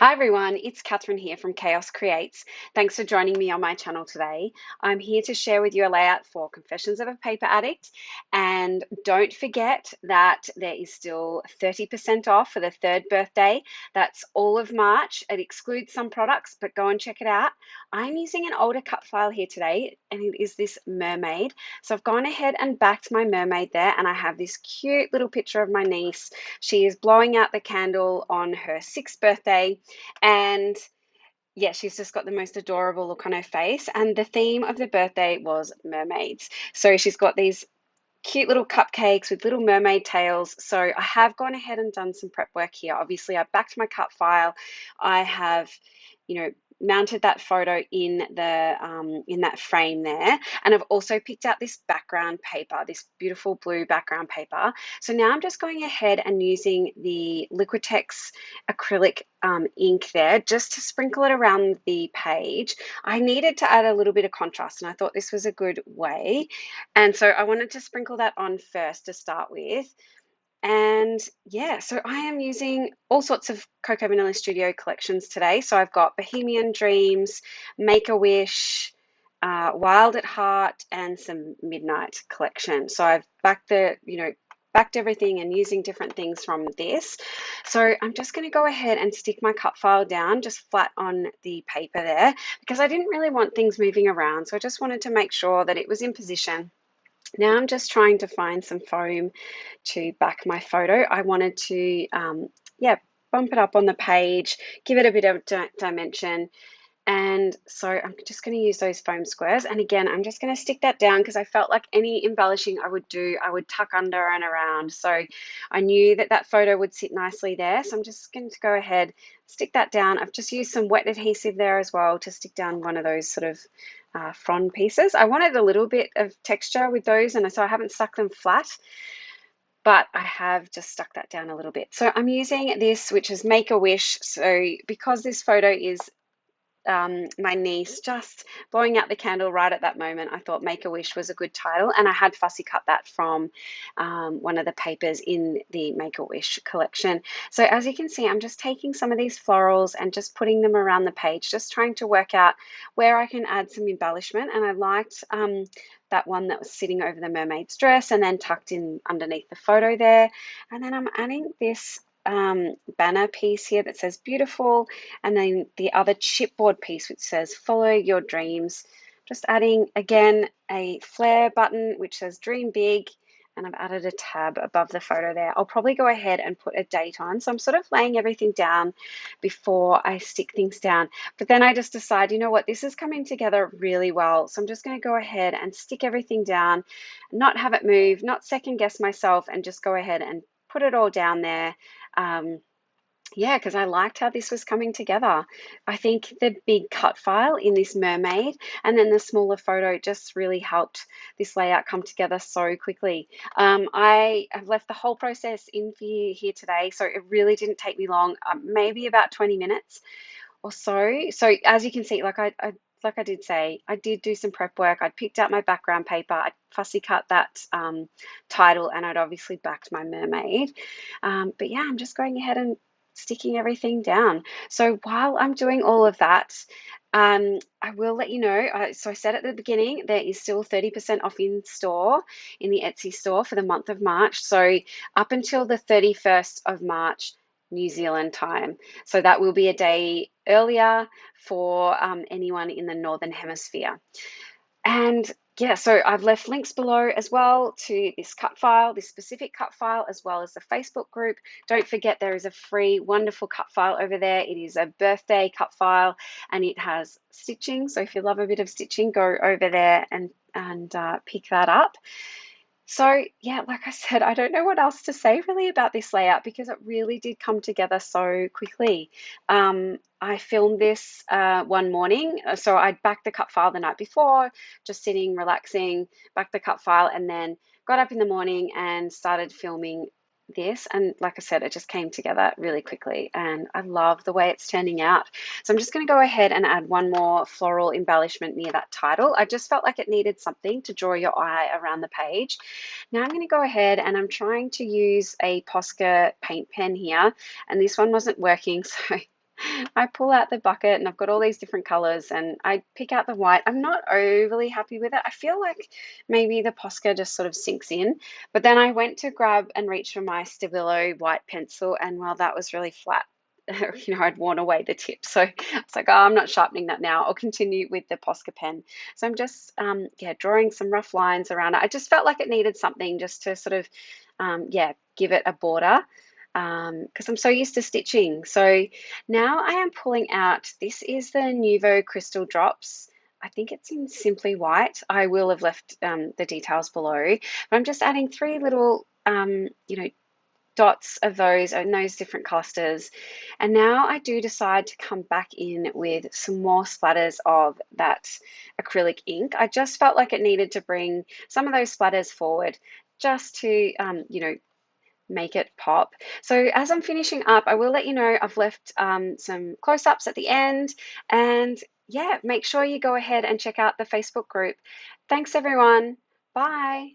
Hi everyone, it's Catherine here from Chaos Creates. Thanks for joining me on my channel today. I'm here to share with you a layout for Confessions of a Paper Addict. And don't forget that there is still 30% off for the third birthday. That's all of March. It excludes some products, but go and check it out. I'm using an older cut file here today, and it is this Mermaid. So I've gone ahead and backed my Mermaid there, and I have this cute little picture of my niece. She is blowing out the candle on her 6th birthday. And yeah, she's just got the most adorable look on her face. And the theme of the birthday was mermaids. So she's got these cute little cupcakes with little mermaid tails. So I have gone ahead and done some prep work here. Obviously, I backed my cut file. I have, mounted that photo in that frame there, and I've also picked out this background paper, this beautiful blue background paper. So now I'm just going ahead and using the Liquitex acrylic ink there just to sprinkle it around the page. I needed to add a little bit of contrast, and I thought this was a good way. And so I wanted to sprinkle that on first to start with. And yeah, so I am using all sorts of Cocoa Vanilla Studio collections today. So I've got Bohemian Dreams, Make a Wish, Wild at Heart, and some Midnight collection. So I've backed everything and using different things from this. So I'm just going to go ahead and stick my cut file down just flat on the paper there because I didn't really want things moving around. So I just wanted to make sure that it was in position. Now I'm just trying to find some foam to back my photo. I wanted to, bump it up on the page, give it a bit of dimension. And so I'm just going to use those foam squares. And again, I'm just going to stick that down because I felt like any embellishing I would do, I would tuck under and around. So I knew that that photo would sit nicely there. So I'm just going to go ahead, stick that down. I've just used some wet adhesive there as well to stick down one of those sort of frond pieces. I wanted a little bit of texture with those, and so I haven't stuck them flat, but I have just stuck that down a little bit. So I'm using this, which is Make a Wish. So because this photo is my niece just blowing out the candle right at that moment, I thought Make a Wish was a good title, and I had fussy cut that from one of the papers in the Make a Wish collection. So as you can see, I'm just taking some of these florals and just putting them around the page, just trying to work out where I can add some embellishment. And I liked that one that was sitting over the mermaid's dress and then tucked in underneath the photo there. And then I'm adding this banner piece here that says beautiful, and then the other chipboard piece which says follow your dreams. Just adding again a flare button which says dream big, and I've added a tab above the photo there. I'll probably go ahead and put a date on, so I'm sort of laying everything down before I stick things down. But then I just decide, you know what, this is coming together really well, so I'm just going to go ahead and stick everything down, not have it move, not second guess myself, and just go ahead and put it all down there. Because I liked how this was coming together. I think the big cut file in this mermaid and then the smaller photo just really helped this layout come together so quickly. I have left the whole process in for you here today, so it really didn't take me long, maybe about 20 minutes or so. So as you can see, like I did say, I did do some prep work. I'd picked out my background paper, I'd fussy cut that title, and I'd obviously backed my mermaid. But yeah, I'm just going ahead and sticking everything down. So while I'm doing all of that, I will let you know, so I said at the beginning, there is still 30% off in store, in the Etsy store for the month of March. So up until the 31st of March, New Zealand time. So that will be a day earlier for anyone in the Northern Hemisphere. And yeah, so I've left links below as well to this cut file, this specific cut file, as well as the Facebook group. Don't forget there is a free, wonderful cut file over there. It is a birthday cut file and it has stitching. So if you love a bit of stitching, go over there and pick that up. So yeah, like I said, I don't know what else to say really about this layout because it really did come together so quickly. I filmed this one morning, so I backed the cut file the night before, just sitting, relaxing, backed the cut file, and then got up in the morning and started filming this. And like I said, it just came together really quickly, and I love the way it's turning out. So I'm just going to go ahead and add one more floral embellishment near that title. I just felt like it needed something to draw your eye around the page. Now I'm going to go ahead and I'm trying to use a Posca paint pen here, and this one wasn't working, so I pull out the bucket and I've got all these different colors and I pick out the white. I'm not overly happy with it. I feel like maybe the Posca just sort of sinks in. But then I went to grab and reach for my Stabilo white pencil, and well, that was really flat. I'd worn away the tip. So I was like, oh, I'm not sharpening that now. I'll continue with the Posca pen. So I'm just, yeah, drawing some rough lines around it. I just felt like it needed something just to sort of, yeah, give it a border, because I'm so used to stitching. So now I am pulling out, this is the Nuvo Crystal Drops. I think it's in Simply White. I will have left the details below, but I'm just adding three little, dots of those in those different clusters. And now I do decide to come back in with some more splatters of that acrylic ink. I just felt like it needed to bring some of those splatters forward just to, make it pop. So as I'm finishing up, I will let you know I've left some close-ups at the end. And yeah, make sure you go ahead and check out the Facebook group. Thanks, everyone. Bye.